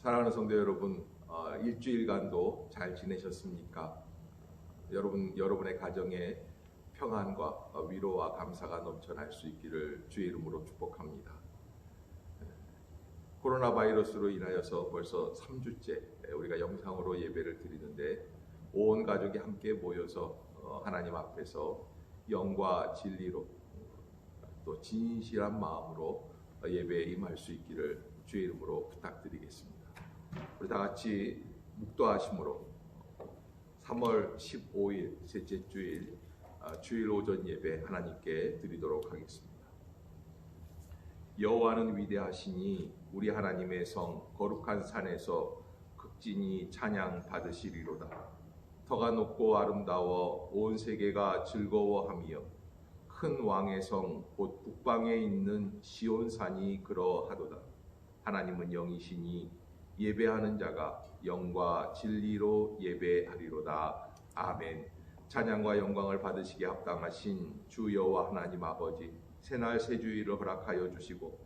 사랑하는 성도 여러분, 일주일간도 잘 지내셨습니까? 여러분의 가정에 평안과 위로와 감사가 넘쳐날 수 있기를 주의 이름으로 축복합니다. 코로나 바이러스로 인하여서 벌써 3주째 우리가 영상으로 예배를 드리는데 온 가족이 함께 모여서 하나님 앞에서 영과 진리로 또 진실한 마음으로 예배에 임할 수 있기를 주의 이름으로 부탁드리겠습니다. 우리 다 같이 묵도하심으로 3월 15일 셋째 주일 주일 오전 예배 하나님께 드리도록 하겠습니다. 여호와는 위대하시니 우리 하나님의 성 거룩한 산에서 극진히 찬양 받으시리로다. 터가 높고 아름다워 온 세계가 즐거워하며 큰 왕의 성 곧 북방에 있는 시온산이 그러하도다. 하나님은 영이시니 예배하는 자가 영과 진리로 예배하리로다. 아멘. 찬양과 영광을 받으시기에 합당하신 주 여호와 하나님 아버지, 새날 새주일을 허락하여 주시고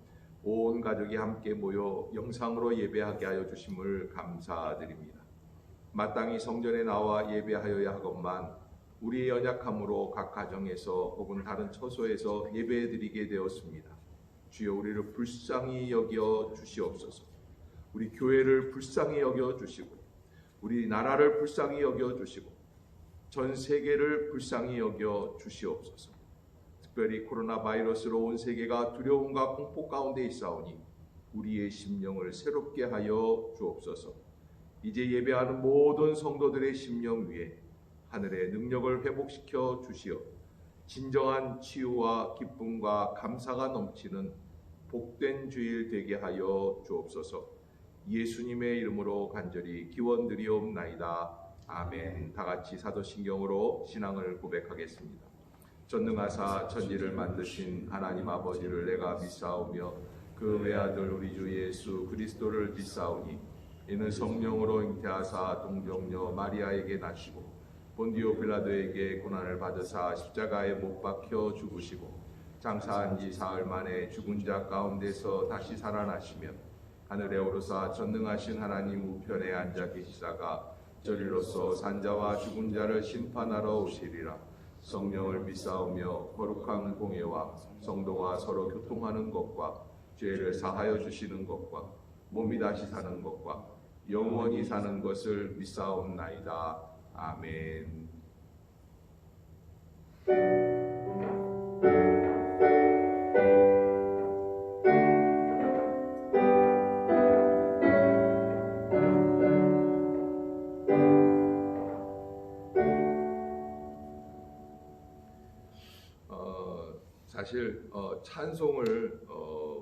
온 가족이 함께 모여 영상으로 예배하게 하여 주심을 감사드립니다. 마땅히 성전에 나와 예배하여야 하건만 우리의 연약함으로 각 가정에서 혹은 다른 처소에서 예배드리게 되었습니다. 주여, 우리를 불쌍히 여겨 주시옵소서. 우리 교회를 불쌍히 여겨 주시고 우리 나라를 불쌍히 여겨 주시고 전 세계를 불쌍히 여겨 주시옵소서. 특별히 코로나 바이러스로 온 세계가 두려움과 공포 가운데 있사오니 우리의 심령을 새롭게 하여 주옵소서. 이제 예배하는 모든 성도들의 심령 위에 하늘의 능력을 회복시켜 주시어 진정한 치유와 기쁨과 감사가 넘치는 복된 주일 되게 하여 주옵소서. 예수님의 이름으로 간절히 기원드리옵나이다. 아멘. 다 같이 사도신경으로 신앙을 고백하겠습니다. 전능하사 천지를 만드신 하나님 아버지를 내가 믿사오며 그 외아들 우리 주 예수 그리스도를 믿사오니 이는 성령으로 잉태하사 동정녀 마리아에게 나시고 본디오 빌라도에게 고난을 받으사 십자가에 못 박혀 죽으시고 장사한 지 사흘 만에 죽은 자 가운데서 다시 살아나시며 하늘에 오르사 전능하신 하나님 우편에 앉아 계시다가 저리로서 산자와 죽은 자를 심판하러 오시리라. 성령을 믿사오며 거룩한 공예와 성도가 서로 교통하는 것과 죄를 사하여 주시는 것과 몸이 다시 사는 것과 영원히 사는 것을 믿사옵나이다. 아멘. 사실 찬송을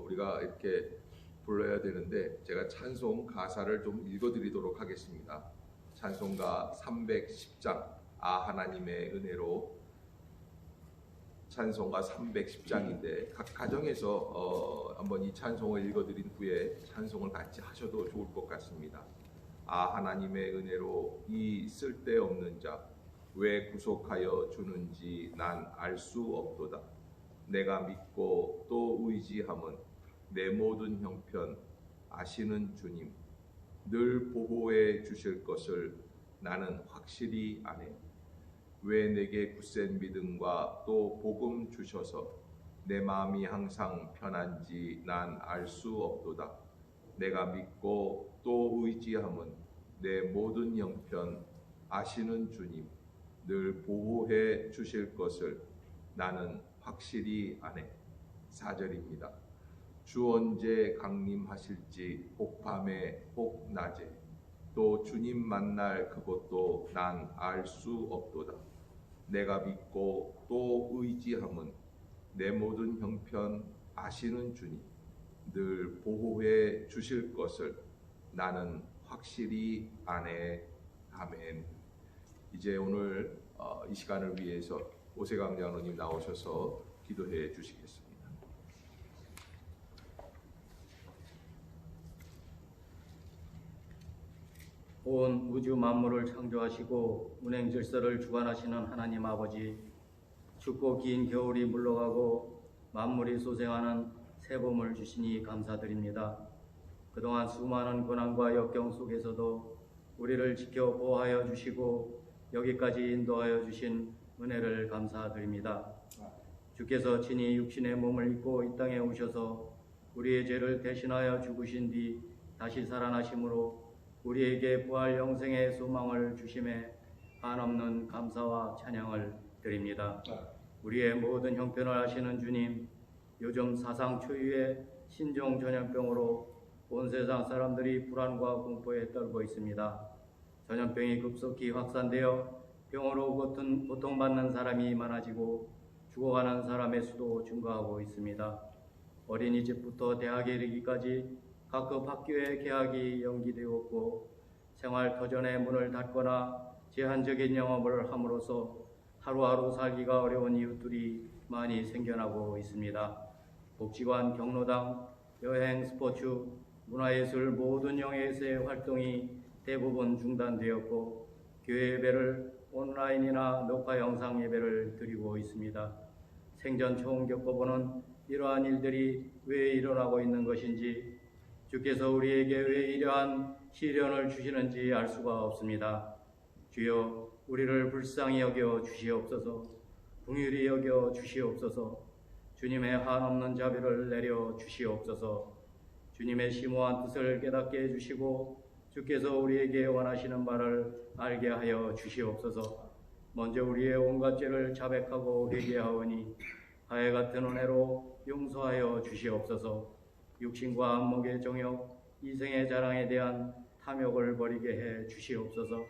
우리가 이렇게 불러야 되는데 제가 찬송 가사를 좀 읽어드리도록 하겠습니다. 찬송가 310장 하나님의 은혜로 찬송가 310장인데 각 가정에서 한번 이 찬송을 읽어드린 후에 찬송을 같이 하셔도 좋을 것 같습니다. 하나님의 은혜로 이 쓸데없는 자 왜 구속하여 주는지 난 알 수 없도다. 내가 믿고 또 의지함은 내 모든 형편 아시는 주님 늘 보호해 주실 것을 나는 확실히 아네. 왜 내게 굳센 믿음과 또 복음 주셔서 내 마음이 항상 편한지 난 알 수 없도다. 내가 믿고 또 의지함은 내 모든 형편 아시는 주님 늘 보호해 주실 것을 나는 확실히 아네. 4절입니다. 주 언제 강림하실지 혹 밤에 혹 낮에 또 주님 만날 그것도 난 알 수 없도다. 내가 믿고 또 의지함은 내 모든 형편 아시는 주님 늘 보호해 주실 것을 나는 확실히 아네. 아멘. 이제 오늘 이 시간을 위해서 오세강 장로님 나오셔서 기도해 주시겠습니다. 온 우주 만물을 창조하시고 운행 질서를 주관하시는 하나님 아버지, 춥고 긴 겨울이 물러가고 만물이 소생하는 새 봄을 주시니 감사드립니다. 그동안 수많은 고난과 역경 속에서도 우리를 지켜 보호하여 주시고 여기까지 인도하여 주신 은혜를 감사드립니다. 주께서 친히 육신의 몸을 입고 이 땅에 오셔서 우리의 죄를 대신하여 죽으신 뒤 다시 살아나심으로 우리에게 부활 영생의 소망을 주심에 한없는 감사와 찬양을 드립니다. 우리의 모든 형편을 아시는 주님, 요즘 사상 초유의 신종 전염병으로 온 세상 사람들이 불안과 공포에 떨고 있습니다. 전염병이 급속히 확산되어 병으로 고통받는 사람이 많아지고 죽어가는 사람의 수도 증가하고 있습니다. 어린이집부터 대학에 이르기까지 각급 학교의 개학이 연기되었고 생활터전의 문을 닫거나 제한적인 영업을 함으로써 하루하루 살기가 어려운 이웃들이 많이 생겨나고 있습니다. 복지관, 경로당, 여행, 스포츠, 문화예술 모든 영예의 활동이 대부분 중단되었고 교회 예배를 온라인이나 녹화 영상 예배를 드리고 있습니다. 생전 처음 겪어보는 이러한 일들이 왜 일어나고 있는 것인지 주께서 우리에게 왜 이러한 시련을 주시는지 알 수가 없습니다. 주여 우리를 불쌍히 여겨 주시옵소서. 긍휼히 여겨 주시옵소서. 주님의 한없는 자비를 내려 주시옵소서. 주님의 심오한 뜻을 깨닫게 해주시고 주께서 우리에게 원하시는 바를 알게 하여 주시옵소서. 먼저 우리의 온갖 죄를 자백하고 회개하오니 하해 같은 은혜로 용서하여 주시옵소서. 육신과 안목의 정욕, 이생의 자랑에 대한 탐욕을 버리게 해 주시옵소서.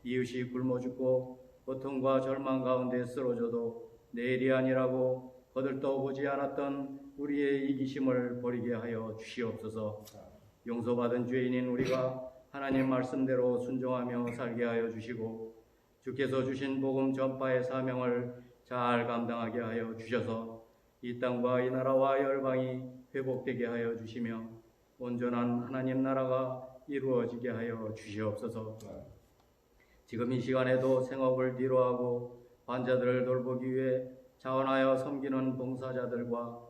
이웃이 굶어 죽고 고통과 절망 가운데 쓰러져도 내일이 아니라고 거들떠보지 않았던 우리의 이기심을 버리게 하여 주시옵소서. 용서받은 죄인인 우리가 하나님 말씀대로 순종하며 살게 하여 주시고 주께서 주신 복음 전파의 사명을 잘 감당하게 하여 주셔서 이 땅과 이 나라와 열방이 회복되게 하여 주시며 온전한 하나님 나라가 이루어지게 하여 주시옵소서. 지금 이 시간에도 생업을 뒤로하고 환자들을 돌보기 위해 자원하여 섬기는 봉사자들과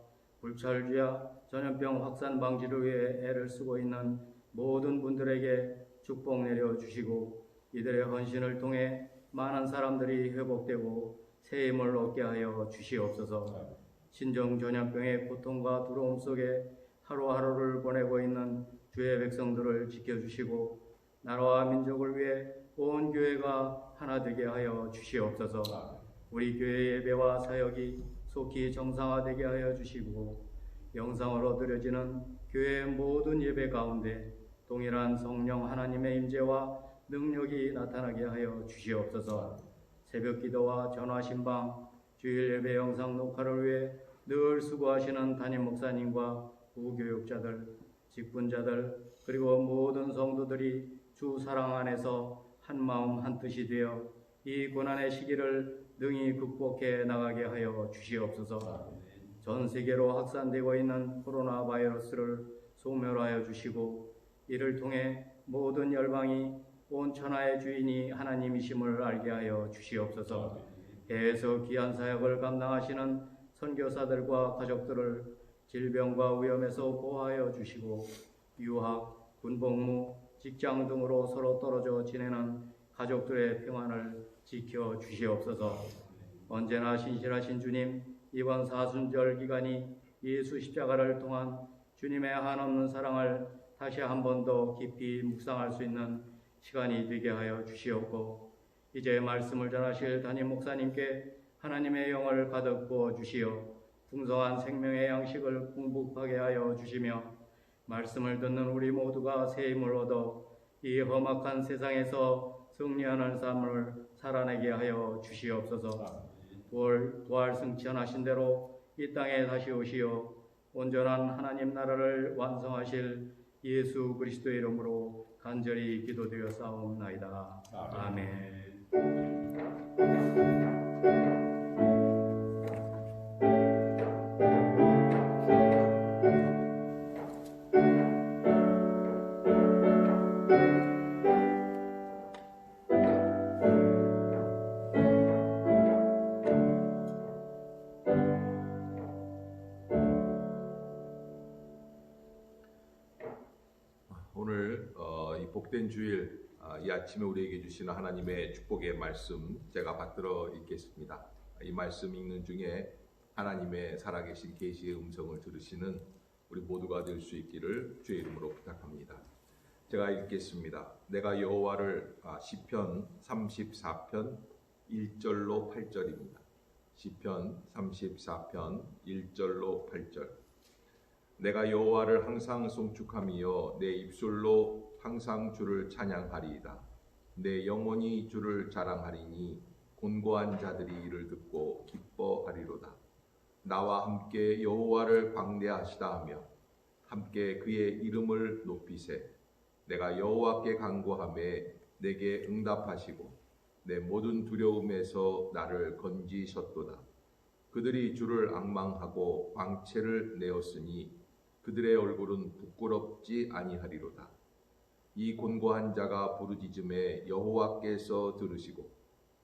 불철주야 전염병 확산 방지를 위해 애를 쓰고 있는 모든 분들에게 축복 내려 주시고 이들의 헌신을 통해 많은 사람들이 회복되고 새 힘을 얻게 하여 주시옵소서. 신종 전염병의 고통과 두려움 속에 하루하루를 보내고 있는 주의 백성들을 지켜주시고 나라와 민족을 위해 온 교회가 하나 되게 하여 주시옵소서. 우리 교회 예배와 사역이 속히 정상화되게 하여 주시고 영상으로 드려지는 교회의 모든 예배 가운데 동일한 성령 하나님의 임재와 능력이 나타나게 하여 주시옵소서. 새벽 기도와 전화 신방, 주일 예배 영상 녹화를 위해 늘 수고하시는 담임 목사님과 부교육자들, 직분자들 그리고 모든 성도들이 주 사랑 안에서 한 마음 한 뜻이 되어 이 고난의 시기를 능히 극복해 나가게 하여 주시옵소서. 전 세계로 확산되고 있는 코로나 바이러스를 소멸하여 주시고 이를 통해 모든 열방이 온 천하의 주인이 하나님이심을 알게 하여 주시옵소서. 해외에서 귀한 사역을 감당하시는 선교사들과 가족들을 질병과 위험에서 보호하여 주시고 유학, 군복무, 직장 등으로 서로 떨어져 지내는 가족들의 평안을 지켜 주시옵소서. 언제나 신실하신 주님, 이번 사순절 기간이 예수 십자가를 통한 주님의 한없는 사랑을 다시 한 번 더 깊이 묵상할 수 있는 시간이 되게 하여 주시옵고 이제 말씀을 전하실 담임 목사님께 하나님의 영을 가득 부어 주시어 풍성한 생명의 양식을 풍부하게 하여 주시며 말씀을 듣는 우리 모두가 새 힘을 얻어 이 험악한 세상에서 승리하는 삶을 살아내게 하여 주시옵소서. 부활 승천하신 대로 이 땅에 다시 오시어 온전한 하나님 나라를 완성하실 예수 그리스도의 이름으로 간절히 기도드려 싸움나이다. 아멘. 이 복된 주일 이 아침에 우리에게 주시는 하나님의 축복의 말씀 제가 받들어 읽겠습니다. 이 말씀 읽는 중에 하나님의 살아계신 계시의 음성을 들으시는 우리 모두가 될 수 있기를 주의 이름으로 부탁합니다. 제가 읽겠습니다. 내가 여호와를 시편 34편 1절로 8절입니다. 시편 34편 1절로 8절. 내가 여호와를 항상 송축하며 내 입술로 항상 주를 찬양하리이다. 내 영혼이 주를 자랑하리니 곤고한 자들이 이를 듣고 기뻐하리로다. 나와 함께 여호와를 광대하시다 하며 함께 그의 이름을 높이세. 내가 여호와께 간구하매 내게 응답하시고 내 모든 두려움에서 나를 건지셨도다. 그들이 주를 앙망하고 광채를 내었으니 그들의 얼굴은 부끄럽지 아니하리로다. 이 곤고한 자가 부르짖음에 여호와께서 들으시고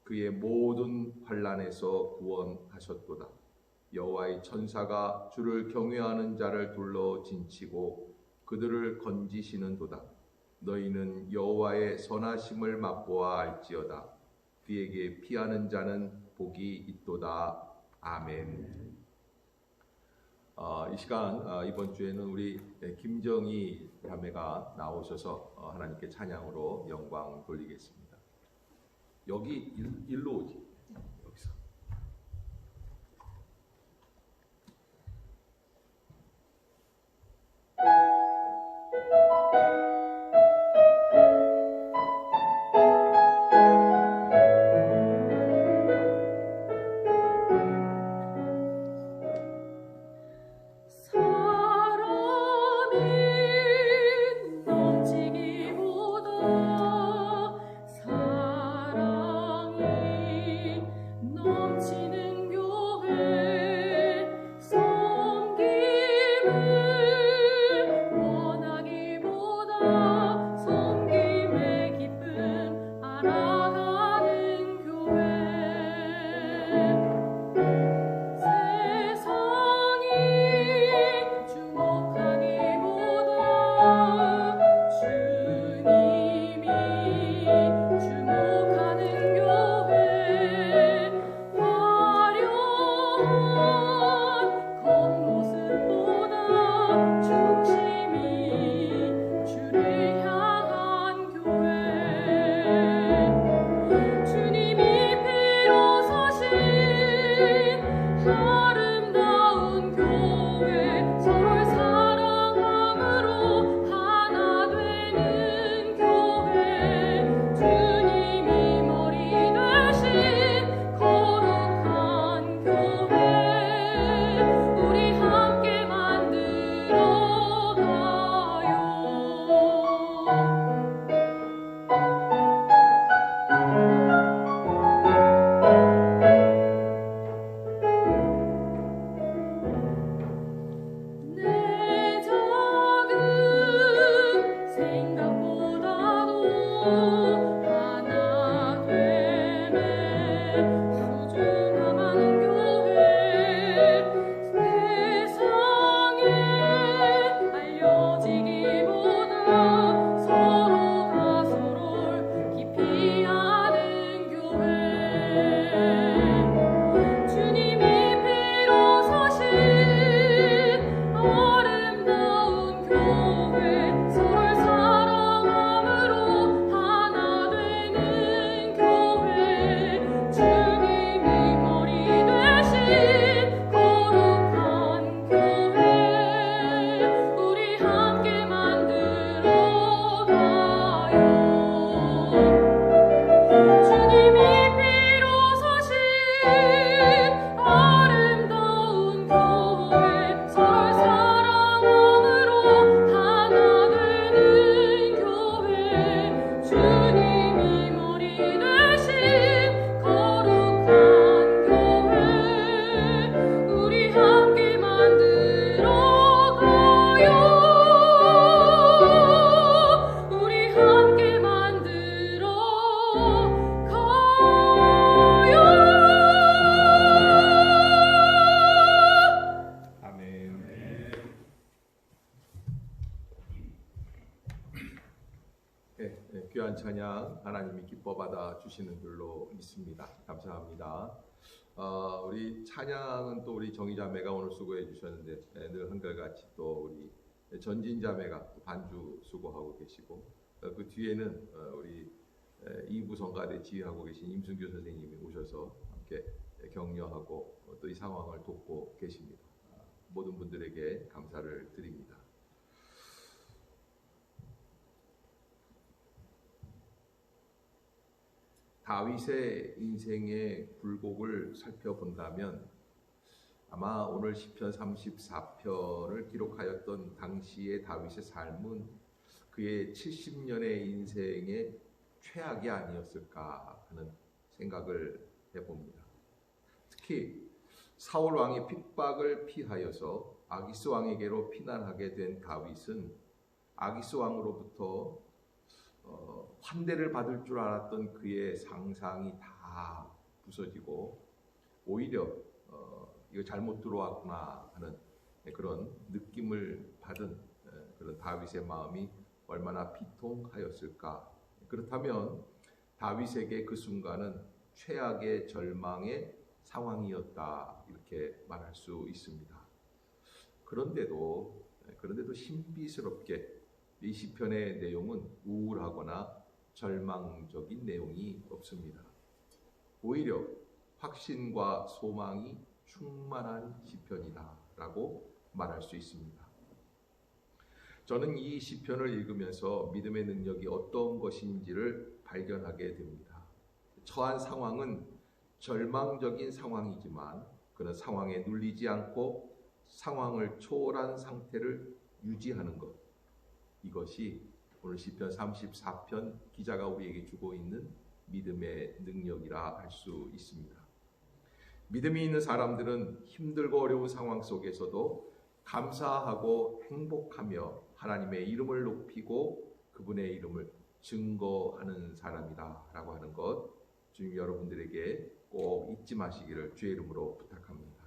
그의 모든 환난에서 구원하셨도다. 여호와의 천사가 주를 경외하는 자를 둘러 진치고 그들을 건지시는도다. 너희는 여호와의 선하심을 맛보아 알지어다. 그에게 피하는 자는 복이 있도다. 아멘. 이 시간 이번 주에는 우리 김정희 자매가 나오셔서 하나님께 찬양으로 영광 돌리겠습니다. 여기 일로 오지. 여기서. 서로를 사랑함으로 귀한 찬양 하나님이 기뻐 받아 주시는 줄로 믿습니다. 감사합니다. 우리 찬양은 또 우리 정희자매가 오늘 수고해 주셨는데 늘 한결같이 또 우리 전진자매가 또 반주 수고하고 계시고 그 뒤에는 우리 이부성가대 지휘하고 계신 임순규 선생님이 오셔서 함께 격려하고 또 이 상황을 돕고 계십니다. 모든 분들에게 감사를 드립니다. 다윗의 인생의 굴곡을 살펴본다면 아마 오늘 시편 34편을 기록하였던 당시의 다윗의 삶은 그의 70년의 인생의 최악이 아니었을까 하는 생각을 해봅니다. 특히 사울 왕의 핍박을 피하여서 아기스 왕에게로 피난하게 된 다윗은 아기스 왕으로부터 환대를 받을 줄 알았던 그의 상상이 다 부서지고 오히려 이거 잘못 들어왔구나 하는 그런 느낌을 받은 그런 다윗의 마음이 얼마나 비통하였을까. 그렇다면 다윗에게 그 순간은 최악의 절망의 상황이었다 이렇게 말할 수 있습니다. 그런데도 신비스럽게 이 시편의 내용은 우울하거나 절망적인 내용이 없습니다. 오히려 확신과 소망이 충만한 시편이다라고 말할 수 있습니다. 저는 이 시편을 읽으면서 믿음의 능력이 어떤 것인지를 발견하게 됩니다. 처한 상황은 절망적인 상황이지만 그런 상황에 눌리지 않고 상황을 초월한 상태를 유지하는 것, 이것이 오늘 시편 34편 기자가 우리에게 주고 있는 믿음의 능력이라 할 수 있습니다. 믿음이 있는 사람들은 힘들고 어려운 상황 속에서도 감사하고 행복하며 하나님의 이름을 높이고 그분의 이름을 증거하는 사람이다 라고 하는 것, 주님 여러분들에게 꼭 잊지 마시기를 주의 이름으로 부탁합니다.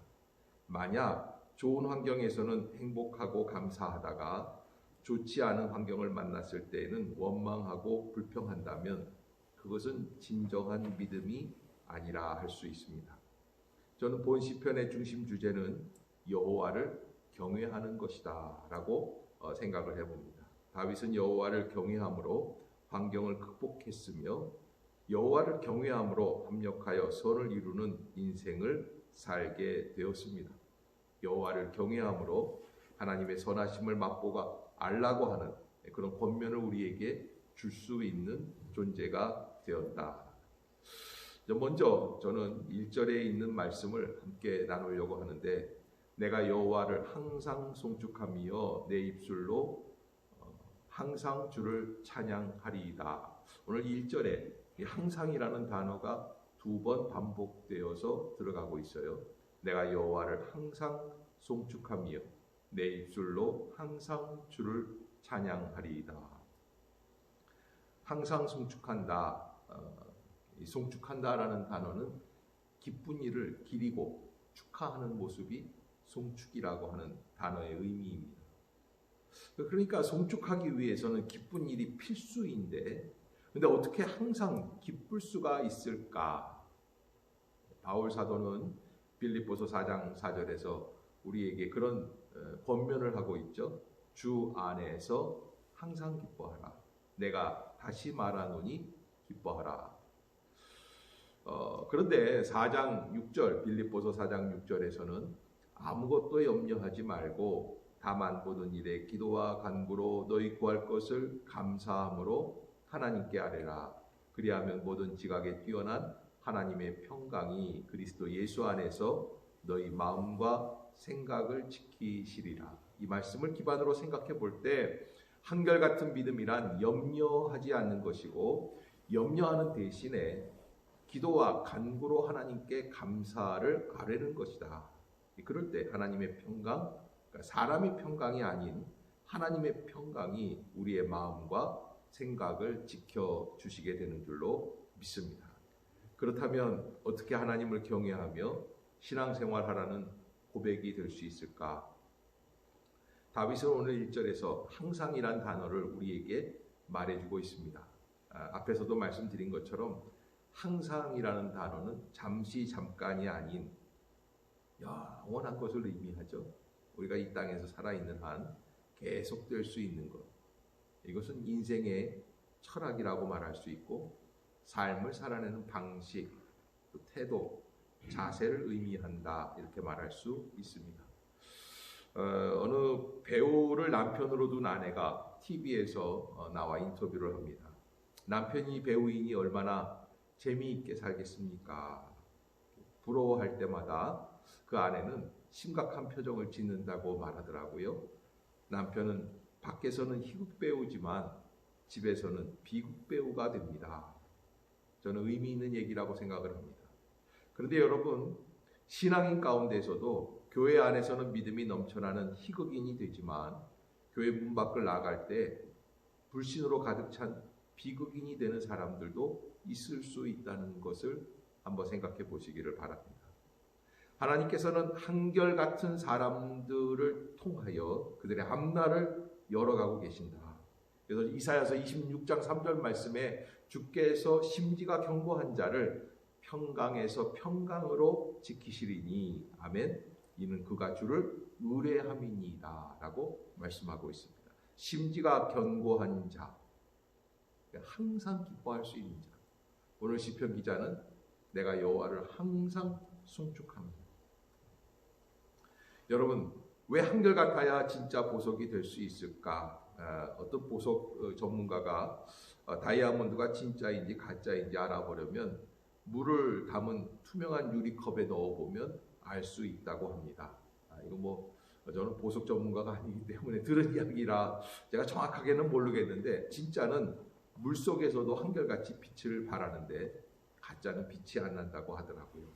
만약 좋은 환경에서는 행복하고 감사하다가 좋지 않은 환경을 만났을 때에는 원망하고 불평한다면 그것은 진정한 믿음이 아니라 할 수 있습니다. 저는 본 시편의 중심 주제는 여호와를 경외하는 것이다 라고 생각을 해봅니다. 다윗은 여호와를 경외함으로 환경을 극복했으며 여호와를 경외함으로 합력하여 선을 이루는 인생을 살게 되었습니다. 여호와를 경외함으로 하나님의 선하심을 맛보고 알라고 하는 그런 권면을 우리에게 줄 수 있는 존재가 되었다. 먼저 저는 1절에 있는 말씀을 함께 나누려고 하는데 내가 여호와를 항상 송축하며 내 입술로 항상 주를 찬양하리이다. 오늘 1절에 이 항상이라는 단어가 2번 반복되어서 들어가고 있어요. 내가 여호와를 항상 송축하며 내 입술로 항상 주를 찬양하리이다. 항상 송축한다. 이 송축한다라는 단어는 기쁜 일을 기리고 축하하는 모습이 송축이라고 하는 단어의 의미입니다. 그러니까 송축하기 위해서는 기쁜 일이 필수인데 근데 어떻게 항상 기쁠 수가 있을까? 바울 사도는 빌립보서 4장 4절에서 우리에게 그런 권면을 하고 있죠. 주 안에서 항상 기뻐하라. 내가 다시 말하노니 기뻐하라. 그런데 4장 6절 빌립보서 4장 6절에서는 아무것도 염려하지 말고 다만 모든 일에 기도와 간구로 너희 구할 것을 감사함으로 하나님께 아뢰라. 그리하면 모든 지각에 뛰어난 하나님의 평강이 그리스도 예수 안에서 너희 마음과 생각을 지키시리라. 이 말씀을 기반으로 생각해 볼 때 한결같은 믿음이란 염려하지 않는 것이고 염려하는 대신에 기도와 간구로 하나님께 감사를 아뢰는 것이다. 그럴 때 하나님의 평강, 그러니까 사람의 평강이 아닌 하나님의 평강이 우리의 마음과 생각을 지켜주시게 되는 줄로 믿습니다. 그렇다면 어떻게 하나님을 경외하며 신앙생활하라는 고백이 될 수 있을까? 다윗은 오늘 1절에서 항상이란 단어를 우리에게 말해주고 있습니다. 앞에서도 말씀드린 것처럼 항상이라는 단어는 잠시 잠깐이 아닌 영원한 것을 의미하죠. 우리가 이 땅에서 살아있는 한 계속될 수 있는 것. 이것은 인생의 철학이라고 말할 수 있고 삶을 살아내는 방식, 또 태도, 자세를 의미한다 이렇게 말할 수 있습니다. 어느 배우를 남편으로 둔 아내가 TV에서 나와 인터뷰를 합니다. 남편이 배우이니 얼마나 재미있게 살겠습니까? 부러워할 때마다 그 아내는 심각한 표정을 짓는다고 말하더라고요. 남편은 밖에서는 희극 배우지만 집에서는 비극 배우가 됩니다. 저는 의미 있는 얘기라고 생각을 합니다. 그런데 여러분, 신앙인 가운데서도 교회 안에서는 믿음이 넘쳐나는 희극인이 되지만 교회 문 밖을 나갈 때 불신으로 가득 찬 비극인이 되는 사람들도 있을 수 있다는 것을 한번 생각해 보시기를 바랍니다. 하나님께서는 한결같은 사람들을 통하여 그들의 앞날을 열어가고 계신다. 그래서 이사야서 26장 3절 말씀에 주께서 심지가 견고한 자를 평강에서 평강으로 지키시리니 아멘. 이는 그가 주를 의뢰함이니이다 라고 말씀하고 있습니다. 심지가 견고한 자, 항상 기뻐할 수 있는 자. 오늘 시편 기자는 내가 여호와를 항상 송축합니다. 여러분, 왜 한결같아야 진짜 보석이 될 수 있을까? 어떤 보석 전문가가 다이아몬드가 진짜인지 가짜인지 알아보려면 물을 담은 투명한 유리컵에 넣어보면 알 수 있다고 합니다. 이거 저는 보석 전문가가 아니기 때문에 들은 이야기라 제가 정확하게는 모르겠는데 진짜는 물 속에서도 한결같이 빛을 발하는데 가짜는 빛이 안 난다고 하더라고요.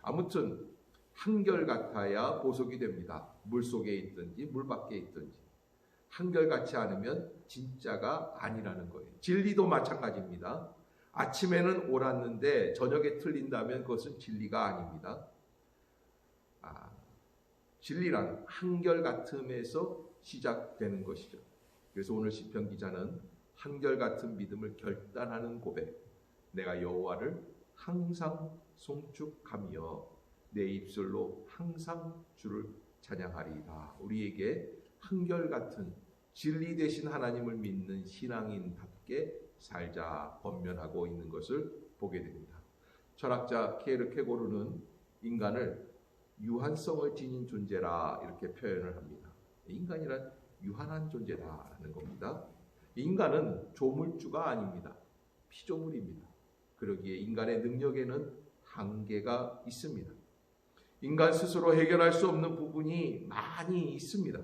아무튼 한결같아야 보석이 됩니다. 물 속에 있든지 물 밖에 있든지. 한결같지 않으면 진짜가 아니라는 거예요. 진리도 마찬가지입니다. 아침에는 옳았는데 저녁에 틀린다면 그것은 진리가 아닙니다. 진리란 한결같음에서 시작되는 것이죠. 그래서 오늘 시편 기자는 한결같은 믿음을 결단하는 고백, 내가 여호와를 항상 송축하며 내 입술로 항상 주를 찬양하리이다. 우리에게 한결같은 진리 되신 하나님을 믿는 신앙인답게 살자 권면하고 있는 것을 보게 됩니다. 철학자 케르케고르는 인간을 유한성을 지닌 존재라 이렇게 표현을 합니다. 인간이란 유한한 존재다라는 겁니다. 인간은 조물주가 아닙니다. 피조물입니다. 그러기에 인간의 능력에는 한계가 있습니다. 인간 스스로 해결할 수 없는 부분이 많이 있습니다.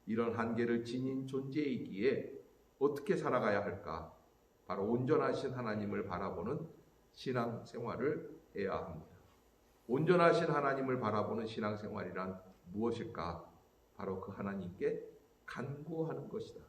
이런 한계를 지닌 존재이기에 어떻게 살아가야 할까? 바로 온전하신 하나님을 바라보는 신앙생활을 해야 합니다. 온전하신 하나님을 바라보는 신앙생활이란 무엇일까? 바로 그 하나님께 간구하는 것이다.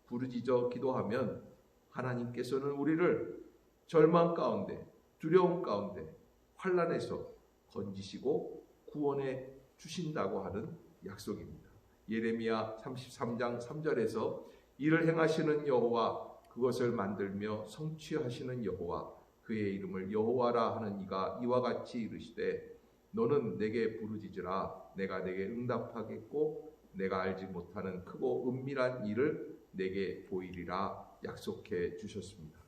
부르짖어 기도하면 하나님께서는 우리를 절망 가운데, 두려움 가운데, 환난에서 건지시고 구원해 주신다고 하는 약속입니다. 예레미야 33장 3절에서 이를 행하시는 여호와, 그것을 만들며 성취하시는 여호와, 그의 이름을 여호와라 하는 이가 이와 같이 이르시되 너는 내게 부르짖으라 내가 내게 응답하겠고 내가 알지 못하는 크고 은밀한 일을 내게 보이리라 약속해 주셨습니다.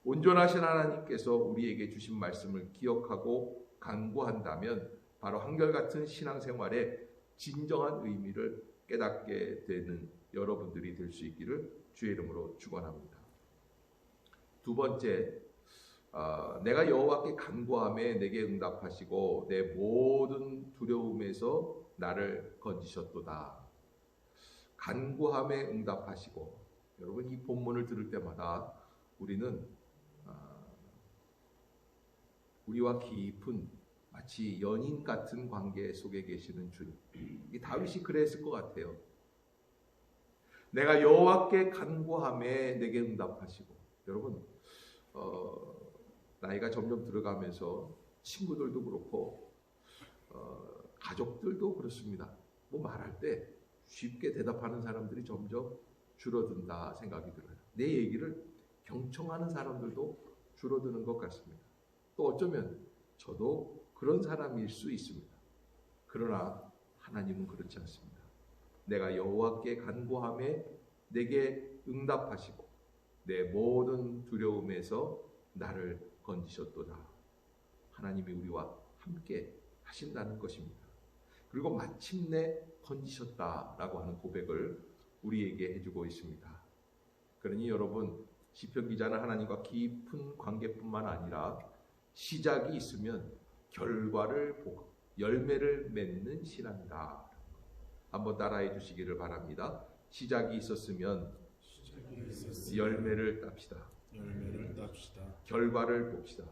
온전하신 하나님께서 우리에게 주신 말씀을 기억하고 간구한다면 바로 한결같은 신앙생활의 진정한 의미를 깨닫게 되는 여러분들이 될 수 있기를 주의 이름으로 축원합니다. 두 번째, 내가 여호와께 간구하매 내게 응답하시고 내 모든 두려움에서 나를 건지셨도다. 간구함에 응답하시고, 여러분 이 본문을 들을 때마다 우리는 우리와 깊은 마치 연인 같은 관계 속에 계시는 주님, 이 다윗이 그랬을 것 같아요. 내가 여호와께 간구함에 내게 응답하시고, 여러분 나이가 점점 들어가면서 친구들도 그렇고 가족들도 그렇습니다. 뭐 말할 때 쉽게 대답하는 사람들이 점점 줄어든다 생각이 들어요. 내 얘기를 경청하는 사람들도 줄어드는 것 같습니다. 또 어쩌면 저도 그런 사람일 수 있습니다. 그러나 하나님은 그렇지 않습니다. 내가 여호와께 간구함에 내게 응답하시고 내 모든 두려움에서 나를 건지셨도다. 하나님이 우리와 함께 하신다는 것입니다. 그리고 마침내 건지셨다라고 하는 고백을 우리에게 해주고 있습니다. 그러니 여러분, 시편 기자는 하나님과 깊은 관계뿐만 아니라 시작이 있으면 결과를 보고 열매를 맺는 신앙이다. 한번 따라해 주시기를 바랍니다. 시작이 있었으면 열매를 땁시다. 결과를 봅시다.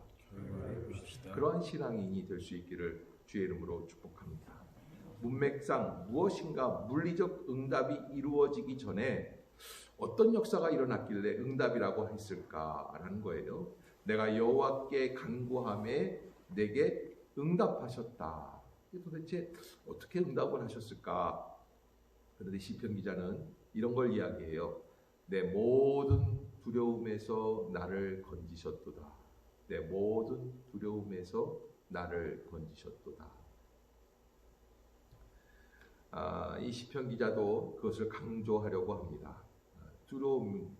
그러한 신앙인이 될 수 있기를 주의 이름으로 축복합니다. 문맥상 무엇인가 물리적 응답이 이루어지기 전에 어떤 역사가 일어났길래 응답이라고 했을까라는 거예요. 내가 여호와께 간구함에 내게 응답하셨다. 도대체 어떻게 응답을 하셨을까? 그런데 시편 기자는 이런 걸 이야기해요. 내 모든 두려움에서 나를 건지셨도다. 내 모든 두려움에서 나를 건지셨도다. 이 시편 기자도 그것을 강조하려고 합니다. 두려움,